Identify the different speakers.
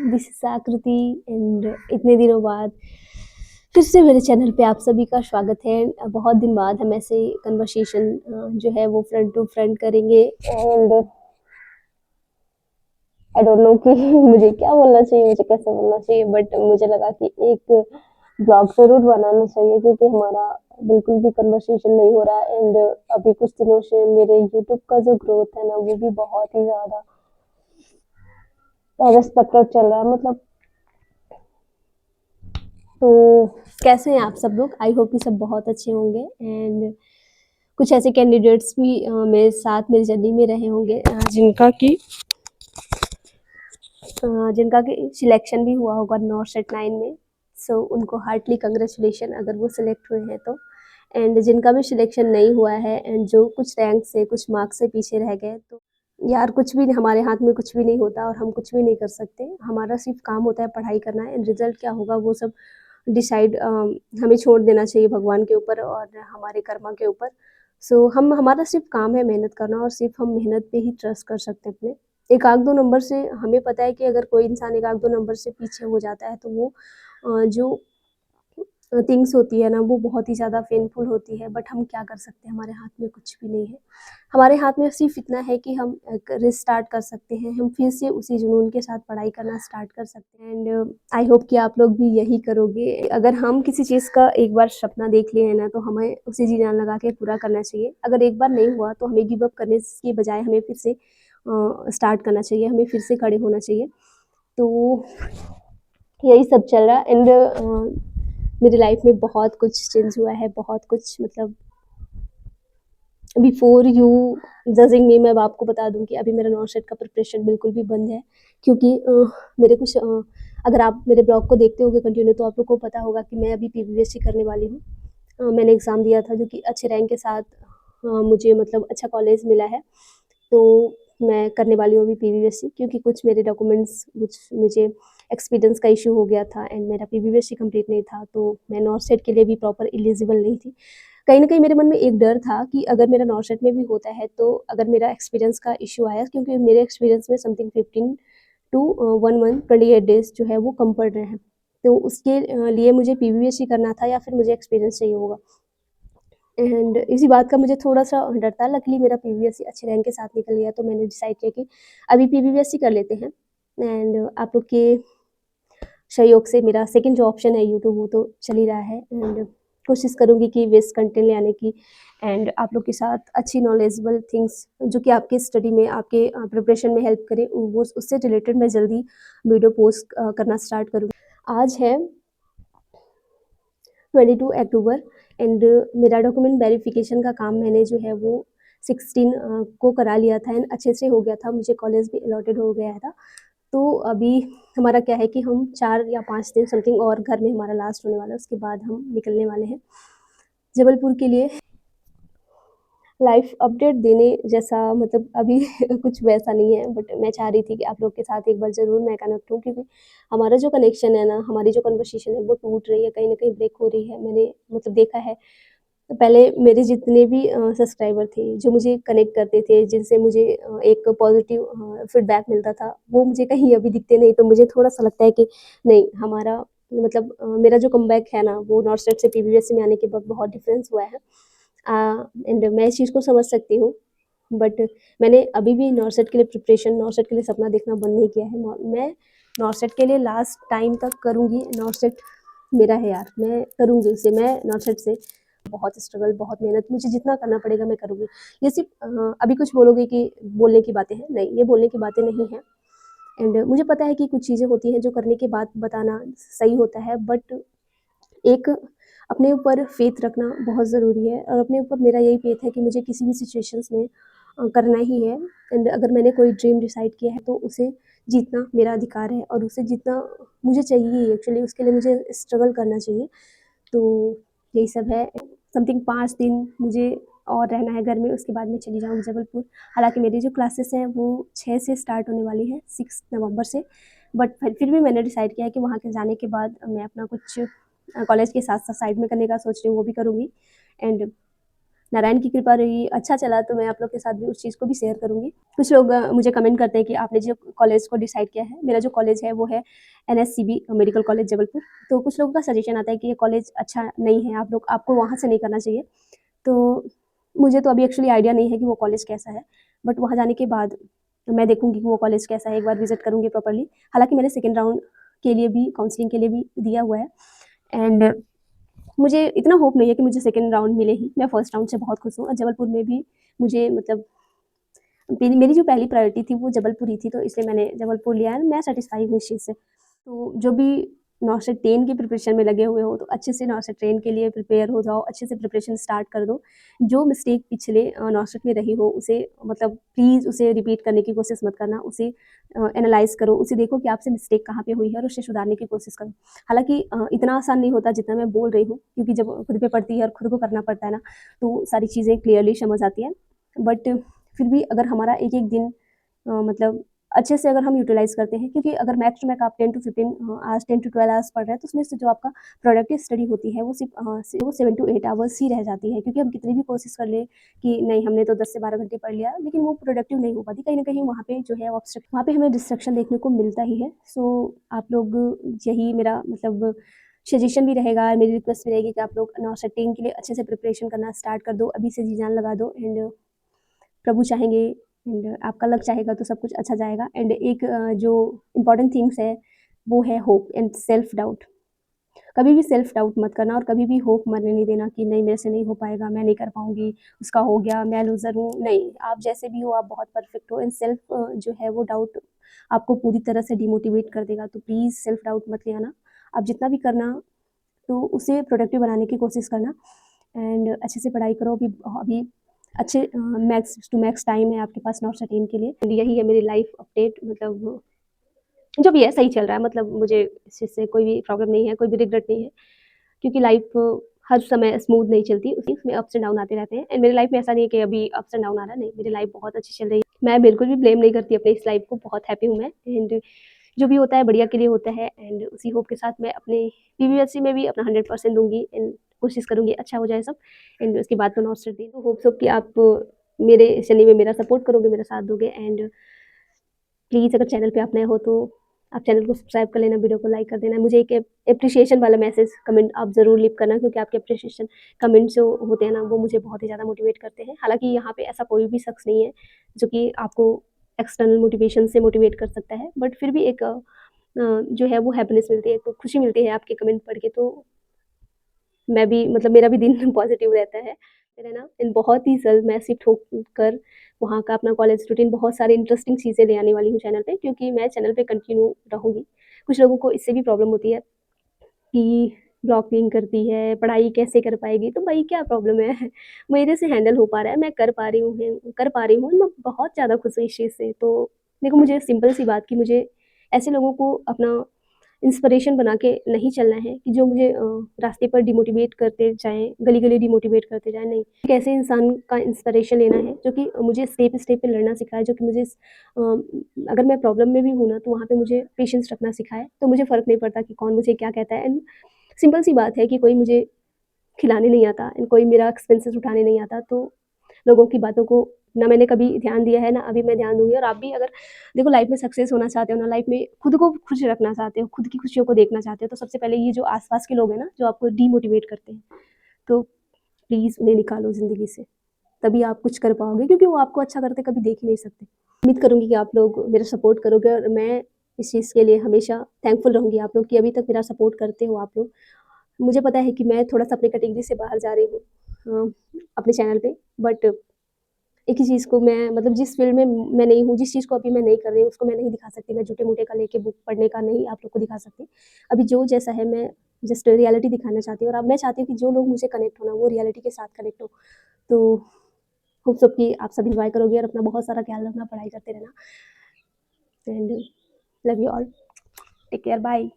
Speaker 1: This is आकृति and इतने दिनों बाद फिर से मेरे चैनल पे आप सभी का स्वागत है। बहुत दिन बाद हम ऐसे कन्वर्सेशन जो है वो फ्रंट टू फ्रंट करेंगे एंड आई डोंट नो कि मुझे क्या बोलना चाहिए, मुझे कैसे बोलना चाहिए, बट मुझे लगा कि एक ब्लॉग जरूर बनाना चाहिए क्योंकि हमारा बिल्कुल भी कन्वर्सेशन नहीं हो रहा एंड अभी कुछ दिनों से मेरे यूट्यूब का जो ग्रोथ है ना वो भी बहुत ही ज़्यादा अनएक्सपेक्टेड चल रहा है। मतलब तो कैसे हैं आप सब लोग? आई होप कि सब बहुत अच्छे होंगे एंड कुछ ऐसे कैंडिडेट्स भी मेरे साथ मेरी जर्नी में रहे होंगे जिनका कि सिलेक्शन भी हुआ होगा नॉर्थ सेट 9 में। सो उनको हार्टली कंग्रेचुलेशन अगर वो सिलेक्ट हुए हैं तो। एंड जिनका भी सिलेक्शन नहीं हुआ है एंड जो कुछ रैंक से कुछ मार्क्स से पीछे रह गए, तो यार कुछ भी हमारे हाथ में कुछ भी नहीं होता और हम कुछ भी नहीं कर सकते। हमारा सिर्फ काम होता है पढ़ाई करना है एंड रिजल्ट क्या होगा वो सब डिसाइड हमें छोड़ देना चाहिए भगवान के ऊपर और हमारे कर्मा के ऊपर। सो हम हमारा सिर्फ काम है मेहनत करना और सिर्फ हम मेहनत पे ही ट्रस्ट कर सकते हैं अपने। एक आध दो नंबर से हमें पता है कि अगर कोई इंसान एक आध दो नंबर से पीछे हो जाता है तो वो जो थिंग्स होती है ना वो बहुत ही ज़्यादा पेनफुल होती है, बट हम क्या कर सकते हैं, हमारे हाथ में कुछ भी नहीं है। हमारे हाथ में सिर्फ इतना है कि हम एक रिस्टार्ट कर सकते हैं, हम फिर से उसी जुनून के साथ पढ़ाई करना स्टार्ट कर सकते हैं एंड आई होप कि आप लोग भी यही करोगे। अगर हम किसी चीज़ का एक बार सपना देख लिए है ना तो हमें उसे जी जान लगा के पूरा करना चाहिए। अगर एक बार नहीं हुआ तो हमें गिव अप करने की बजाय हमें फिर से स्टार्ट करना चाहिए, हमें फिर से खड़े होना चाहिए। तो यही सब चल रहा है एंड मेरी लाइफ में बहुत कुछ चेंज हुआ है, बहुत कुछ मतलब बिफोर यू जजिंग मी मैं अब आपको बता दूं कि अभी मेरा नॉन सेट का प्रिपरेशन बिल्कुल भी बंद है क्योंकि मेरे कुछ अगर आप मेरे ब्लॉग को देखते होगे कंटिन्यू तो आप लोग को पता होगा कि मैं अभी पीवीएससी करने वाली हूँ। मैंने एग्ज़ाम दिया था जो कि अच्छे रैंक के साथ मुझे मतलब अच्छा कॉलेज मिला है। तो मैं करने वाली हूँ अभी पीवीएससी क्योंकि कुछ मेरे डॉक्यूमेंट्स कुछ मुझे एक्सपीरियंस का इशू हो गया था एंड मेरा पीवीएससी कंप्लीट नहीं था, तो मैं नॉर्थ सेट के लिए भी प्रॉपर एलिजिबल नहीं थी। कहीं ना कहीं मेरे मन में एक डर था कि अगर मेरा नॉर्थ सेट में भी होता है तो अगर मेरा एक्सपीरियंस का इशू आया, क्योंकि मेरे एक्सपीरियंस में समथिंग 15 टू 1 मंथ 28 डेज जो है वो कम पड़ रहे हैं, तो उसके लिए मुझे पीवीएससी करना था या फिर मुझे एक्सपीरियंस चाहिए होगा। एंड इसी बात का मुझे थोड़ा-सा डर था। लकीली मेरा पीवीएससी अच्छे रैंक के साथ निकल गया, तो मैंने डिसाइड किया कि अभी पीवीएससी कर लेते हैं एंड आप लोग के सहयोग से मेरा सेकंड जो ऑप्शन है यूट्यूब वो तो चल ही रहा है एंड कोशिश करूँगी कि बेस्ट कंटेंट ले आने की एंड आप लोग के साथ अच्छी नॉलेजेबल थिंग्स जो कि आपके स्टडी में आपके प्रिपरेशन में हेल्प करे वो उससे रिलेटेड मैं जल्दी वीडियो पोस्ट करना स्टार्ट करूँगी। आज है 22 अक्टूबर एंड मेरा डॉक्यूमेंट वेरिफिकेशन का काम मैंने जो है वो 16 को करा लिया था एंड अच्छे से हो गया था, मुझे कॉलेज भी अलॉटेड हो गया था। तो अभी हमारा क्या है कि हम 4 या 5 दिन समथिंग और घर में हमारा लास्ट होने वाला है, उसके बाद हम निकलने वाले हैं जबलपुर के लिए। लाइफ अपडेट देने जैसा मतलब अभी कुछ वैसा नहीं है, बट मैं चाह रही थी कि आप लोग के साथ एक बार ज़रूर मैं कनेक्ट हूँ क्योंकि हमारा जो कनेक्शन है ना, हमारी जो कन्वर्सेशन है वो टूट रही है, कहीं न कहीं ब्रेक हो रही है। मैंने मतलब देखा है, तो पहले मेरे जितने भी सब्सक्राइबर थे, जो मुझे कनेक्ट करते थे, जिनसे मुझे एक पॉज़िटिव फीडबैक मिलता था, वो मुझे कहीं अभी दिखते नहीं। तो मुझे थोड़ा-सा लगता है कि नहीं, हमारा मतलब मेरा जो कमबैक है ना, वो नॉर्थ सेट से पीवीएससी में आने के बाद बहुत डिफरेंस हुआ है। एंड मैं इस चीज़ को समझ सकती हूँ, बट मैंने अभी भी नॉर्थ सेट के लिए प्रिपरेशन, नॉर्थ सेट के लिए सपना देखना बंद नहीं किया है। मैं नॉर्थ सेट के लिए लास्ट टाइम तक करूँगी। नॉर्थ सेट मेरा है यार, मैं करूँगी उसे। मैं नॉर्थ सेट से बहुत स्ट्रगल, बहुत मेहनत, मुझे जितना करना पड़ेगा मैं करूँगी। ये सिर्फ अभी कुछ बोलोगे कि बोलने की बातें हैं, नहीं, ये बोलने की बातें नहीं हैं एंड मुझे पता है कि कुछ चीज़ें होती हैं जो करने के बाद बताना सही होता है, बट एक अपने ऊपर फेथ रखना बहुत ज़रूरी है और अपने ऊपर मेरा यही फेथ है कि मुझे किसी भी सिचुएशंस में करना ही है एंड अगर मैंने कोई ड्रीम डिसाइड किया है तो उसे जीतना मेरा अधिकार है और उसे जीतना मुझे चाहिए। एक्चुअली उसके लिए मुझे स्ट्रगल करना चाहिए। तो यही सब है। समथिंग 5 दिन मुझे और रहना है घर में, उसके बाद मैं चली जाऊँगी जबलपुर। हालाँकि मेरी जो क्लासेस हैं वो 6 से स्टार्ट होने वाली है 6 नवंबर से, बट फिर भी मैंने डिसाइड किया है कि वहाँ के जाने के बाद मैं अपना कुछ कॉलेज के साथ-साथ साइड में करने का सोच रही हूँ, वो भी करूँगी एंड नारायण की कृपा रही, अच्छा चला तो मैं आप लोग के साथ भी उस चीज़ को भी शेयर करूँगी। कुछ लोग मुझे कमेंट करते हैं कि आपने जो कॉलेज को डिसाइड किया है, मेरा जो कॉलेज है वो है एनएससीबी मेडिकल कॉलेज जबलपुर। तो कुछ लोगों का सजेशन आता है कि ये कॉलेज अच्छा नहीं है, आपको वहाँ से नहीं करना चाहिए। तो मुझे तो अभी एक्चुअली आइडिया नहीं है कि वो कॉलेज कैसा है, बट वहाँ जाने के बाद मैं देखूँगी कि वो कॉलेज कैसा है, एक बार विज़िट करूँगी प्रॉपर्ली। हालाँकि मैंने सेकंड राउंड के लिए भी काउंसलिंग के लिए भी दिया हुआ है एंड मुझे इतना होप नहीं है कि मुझे सेकंड राउंड मिले ही। मैं फर्स्ट राउंड से बहुत खुश हूँ और जबलपुर में भी मुझे मतलब मेरी मेरी जो पहली प्रायोरिटी थी वो जबलपुर ही थी, तो इसलिए मैंने जबलपुर लिया है। मैं सैटिस्फाई हूँ इस चीज़ से। तो जो भी नौसेट 10 की प्रिपरेशन में लगे हुए हो तो अच्छे से नौसेट 10 के लिए प्रिपेयर हो जाओ, अच्छे से प्रिपरेशन स्टार्ट कर दो। जो मिस्टेक पिछले नौसेट में रही हो उसे मतलब प्लीज़ उसे रिपीट करने की कोशिश मत करना। उसे एनालाइज़ करो, उसे देखो कि आपसे मिस्टेक कहाँ पे हुई है और उसे सुधारने की कोशिश करो। हालाँकि इतना आसान नहीं होता जितना मैं बोल रही हूँ, क्योंकि जब खुद पे पड़ती है और खुद को करना पड़ता है ना, तो सारी चीज़ें क्लियरली समझ आती हैं। बट फिर भी अगर हमारा एक-एक दिन मतलब अच्छे से अगर हम यूटिलाइज़ करते हैं, क्योंकि अगर मैक्स टू मैक्स आप 10 टू 15 आवर्स 10 टू 12 आवर्स पढ़ रहे हैं, तो उसमें से जो आपका प्रोडक्टिव स्टडी होती है वो सिर्फ़ वो 7 टू 8 आवर्स ही रह जाती है। क्योंकि हम कितनी भी कोशिश कर लें कि नहीं हमने तो 10 से 12 घंटे पढ़ लिया, लेकिन वो प्रोडक्टिव नहीं हो पाती। कहीं न कहीं वहाँ पे जो है वहाँ पे हमें डिस्ट्रैक्शन देखने को मिलता ही है। सो आप लोग यही मेरा मतलब सजेशन भी रहेगा, मेरी रिक्वेस्ट भी रहेगी कि आप लोग नौ सेटिंग के लिए अच्छे से प्रिपरेशन करना स्टार्ट कर दो, अभी से जी जान लगा दो एंड प्रभु चाहेंगे एंड आपका लक चाहेगा तो सब कुछ अच्छा जाएगा। एंड एक जो इम्पोर्टेंट थिंग्स है वो है होप एंड सेल्फ डाउट। कभी भी सेल्फ डाउट मत करना और कभी भी होप मरने नहीं देना कि नहीं मेरे से नहीं हो पाएगा, मैं नहीं कर पाऊंगी, उसका हो गया, मैं लूज़र हूँ। नहीं, आप जैसे भी हो आप बहुत परफेक्ट हो। एंड सेल्फ जो है वो डाउट आपको पूरी तरह से डिमोटिवेट कर देगा, तो प्लीज़ सेल्फ डाउट मत ले आना। आप जितना भी करना तो उसे प्रोडक्टिव बनाने की कोशिश करना एंड अच्छे से पढ़ाई करो। अभी अभी अच्छे मैक्स टू मैक्स टाइम है आपके पास नॉट सर्टेन के लिए। And यही है मेरी लाइफ अपडेट, मतलब जो भी है सही चल रहा है, मतलब मुझे इस चीज़ से कोई भी प्रॉब्लम नहीं है, कोई भी रिग्रेट नहीं है, क्योंकि लाइफ हर समय स्मूथ नहीं चलती, उसमें अप्स एंड डाउन आते रहते हैं। एंड मेरी लाइफ में ऐसा नहीं है कि अभी अप्स एंड डाउन आ रहा है, नहीं, मेरी लाइफ बहुत अच्छी चल रही है। मैं बिल्कुल भी ब्लेम नहीं करती अपनी इस लाइफ को, बहुत हैप्पी हूँ मैं। एंड जो भी होता है बढ़िया के लिए होता है एंड उसी होप के साथ मैं अपने पीवीएससी में भी अपना 100% दूँगी एंड कोशिश करूँगी अच्छा हो जाए सब। एंड उसके बाद तो नॉट दी तो होप्स कि आप मेरे इस जर्नी में मेरा सपोर्ट करोगे, मेरा साथ दोगे। एंड प्लीज़ अगर चैनल पे आप नए हो तो आप चैनल को सब्सक्राइब कर लेना, वीडियो को लाइक कर देना। मुझे एक एप्रिसिएशन वाला मैसेज कमेंट आप ज़रूर लीव करना, क्योंकि आपके एप्रिसिएशन कमेंट जो होते हैं ना वो मुझे बहुत ही ज़्यादा मोटिवेट करते हैं। हालाँकि यहाँ पे ऐसा कोई भी शख्स नहीं है जो कि आपको एक्सटर्नल मोटिवेशन से मोटिवेट कर सकता है, बट फिर भी एक जो है वो हैप्पीनेस मिलती है, तो खुशी मिलती है आपके कमेंट पढ़ के। तो मैं भी मतलब मेरा भी दिन पॉजिटिव रहता है, फिर है ना। एंड बहुत ही जल्द मैं शिफ्ट होकर वहाँ का अपना कॉलेज रूटीन बहुत सारी इंटरेस्टिंग चीज़ें ले आने वाली हूँ चैनल पे, क्योंकि मैं चैनल पे कंटिन्यू रहूँगी। कुछ लोगों को इससे भी प्रॉब्लम होती है कि ब्लॉगिंग करती है, पढ़ाई कैसे कर पाएगी? तो भाई क्या प्रॉब्लम है? मेरे से हैंडल हो पा रहा है, मैं कर पा रही हूँ, मैं बहुत ज़्यादा खुश हूँ इस चीज़ से। तो देखो मुझे सिंपल सी बात कि मुझे ऐसे लोगों को अपना इंस्पिरेशन बना के नहीं चलना है कि जो मुझे रास्ते पर डिमोटिवेट करते जाएँ, गली-गली डिमोटिवेट करते जाएँ, नहीं। एक ऐसे इंसान का इंस्पिरेशन लेना है जो कि मुझे स्टेप पे लड़ना सिखाए, जो कि मुझे अगर मैं प्रॉब्लम में भी हूँ ना, तो वहाँ पे मुझे पेशेंस रखना सिखाए। तो मुझे फ़र्क नहीं पड़ता कि कौन मुझे क्या कहता है। एंड सिंपल सी बात है कि कोई मुझे खिलाने नहीं आता एंड कोई मेरा एक्सपेंसेस उठाने नहीं आता, तो लोगों की बातों को ना मैंने कभी ध्यान दिया है, ना अभी मैं ध्यान दूँगी। और आप भी अगर देखो लाइफ़ में सक्सेस होना चाहते हो ना, लाइफ़ में खुद को खुश रखना चाहते हो, खुद की खुशियों को देखना चाहते हो, तो सबसे पहले ये जो आस-पास के लोग हैं ना, जो आपको डीमोटिवेट करते हैं, तो प्लीज़ उन्हें निकालो ज़िंदगी से। तभी आप कुछ कर पाओगे, क्योंकि वो आपको अच्छा करते कभी देख ही नहीं सकते। उम्मीद करूँगी कि आप लोग मेरा सपोर्ट करोगे और मैं इस चीज़ के लिए हमेशा थैंकफुल रहूँगी आप लोग कि अभी तक मेरा सपोर्ट करते हो आप लोग। मुझे पता है कि मैं थोड़ा-सा अपनी कैटेगरी से बाहर जा रही हूँ अपने चैनल पे, बट एक ही चीज़ को मैं मतलब जिस फ़ील्ड में मैं नहीं हूँ, जिस चीज़ को अभी मैं नहीं कर रही हूँ, उसको मैं नहीं दिखा सकती। मैं झूठे-मूठे का लेके बुक पढ़ने का नहीं आप लोग को दिखा सकती। अभी जो जैसा है मैं जस्ट रियलिटी दिखाना चाहती हूँ और अब मैं चाहती हूँ कि जो लोग मुझसे कनेक्ट हो ना, वो रियलिटी के साथ कनेक्ट हो। तो होप सो कि आप सब एन्जॉय करोगे और अपना बहुत सारा ख्याल रखना, पढ़ाई करते रहना and love you all. Take care, bye.